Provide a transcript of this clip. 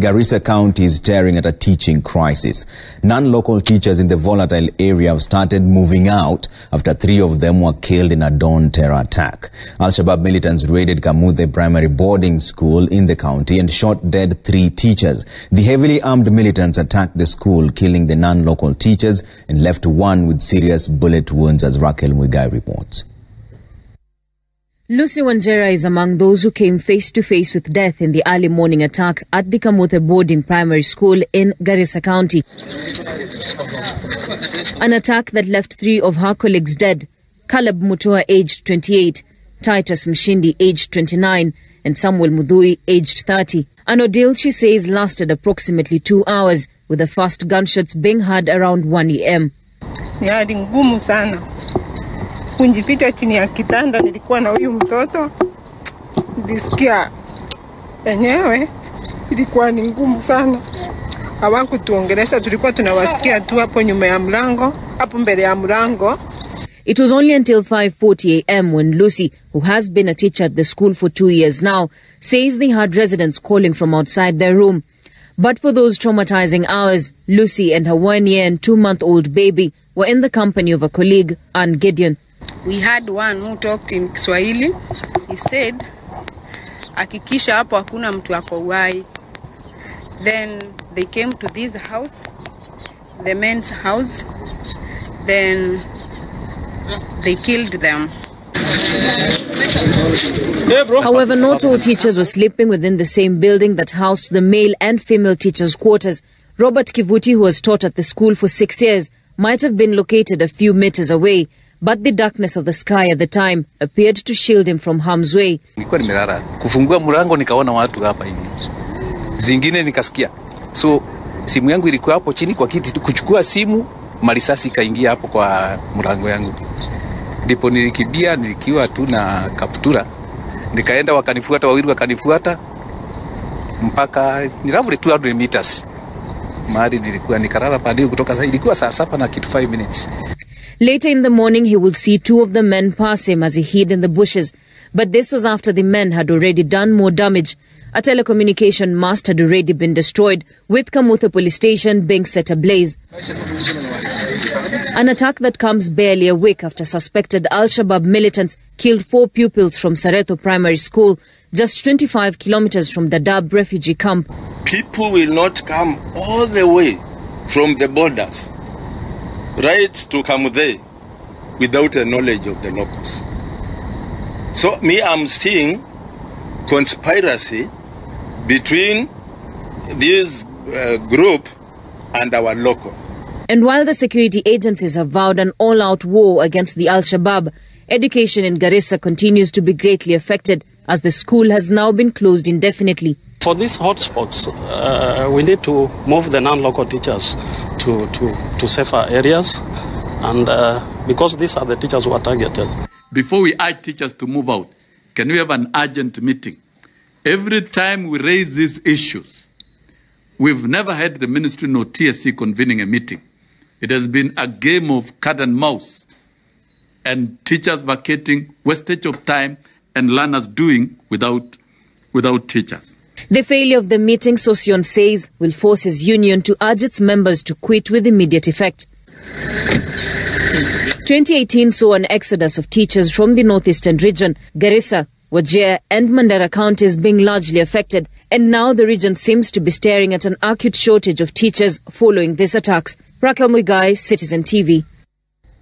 Garissa County is staring at a teaching crisis. Non-local teachers in the volatile area have started moving out after 3 of them were killed in a dawn terror attack. Al-Shabaab militants raided Kamuthe Primary Boarding School in the county and shot dead 3 teachers. The heavily armed militants attacked the school, killing the non-local teachers and left 1 with serious bullet wounds, as Raquel Muigai reports. Lucy Wanjera is among those who came face-to-face with death in the early morning attack at the Kamuthe Boarding Primary School in Garissa County. An attack that left 3 of her colleagues dead: Caleb Mutua, aged 28, Titus Mshindi, aged 29, and Samuel Mudhui, aged 30. An ordeal, she says, lasted approximately 2 hours, with the first gunshots being heard around 1 a.m. Kunjificha chini ya kitanda, nilikuwa na huyu mtoto. Nilisikia enyewe ilikuwa ni ngumu sana. Hawakutuongelesha, tulikuwa tunawasikia tu hapo nyuma ya mlango, hapo mbele ya mlango. It was only until 5:40 a.m. when Lucy, who has been a teacher at the school for 2 years now, says they heard residents calling from outside their room. But for those traumatizing hours, Lucy and her 1-year and 2-month-old baby were in the company of a colleague, Ann Gideon. We had one who talked in Kiswahili. He said, hakikisha hapo hakuna mtu ako uhai. Then they came to this house, the men's house. Then they killed them. However, not all teachers were sleeping within the same building that housed the male and female teachers' quarters. Robert Kivuti, who has taught at the school for 6 years, might have been located a few meters away, but the darkness of the sky at the time appeared to shield him from harm's way. Nilikuwa nimelala, kufungua mlango nikaona watu hapa hivi. Zingine nikasikia. So simu yangu ilikuwa hapo chini kwa kiti, kuchukua simu, marisasi kaingia hapo kwa mlango yangu. Ndipo nilikimbia, nilikiwa tu na kaptura. Nikaenda, wakanifuata, wawili wakanifuata mpaka ni roughly 200 meters. Mahali nilikuwa nikalala pale kutoka sasa, ilikuwa saa 7 na kitu 5 minutes. Later in the morning, he will see 2 of the men pass him as he hid in the bushes. But this was after the men had already done more damage. A telecommunication mast had already been destroyed, with Kamuthe police station being set ablaze. An attack that comes barely a week after suspected Al-Shabaab militants killed 4 pupils from Sareto Primary School, just 25 kilometers from Dadaab refugee camp. People will not come all the way from the borders right to Kamuthe without the knowledge of the locals. So I'm seeing conspiracy between this group and our local. And while the security agencies have vowed an all-out war against the Al-Shabaab, education in Garissa continues to be greatly affected, as the school has now been closed indefinitely. For these hotspots, we need to move the non-local teachers to safer areas, and because these are the teachers who are targeted. Before we urge teachers to move out, can we have an urgent meeting? Every time we raise these issues, we've never had the ministry nor TSC convening a meeting. It has been a game of cat and mouse, and teachers vacating, wastage of time, and learners doing without teachers. The failure of the meeting, Sosion says, will force his union to urge its members to quit with immediate effect. 2018 saw an exodus of teachers from the northeastern region, Garissa, Wajir and Mandera counties being largely affected, and now the region seems to be staring at an acute shortage of teachers following these attacks. Raquel Muigai, Citizen TV.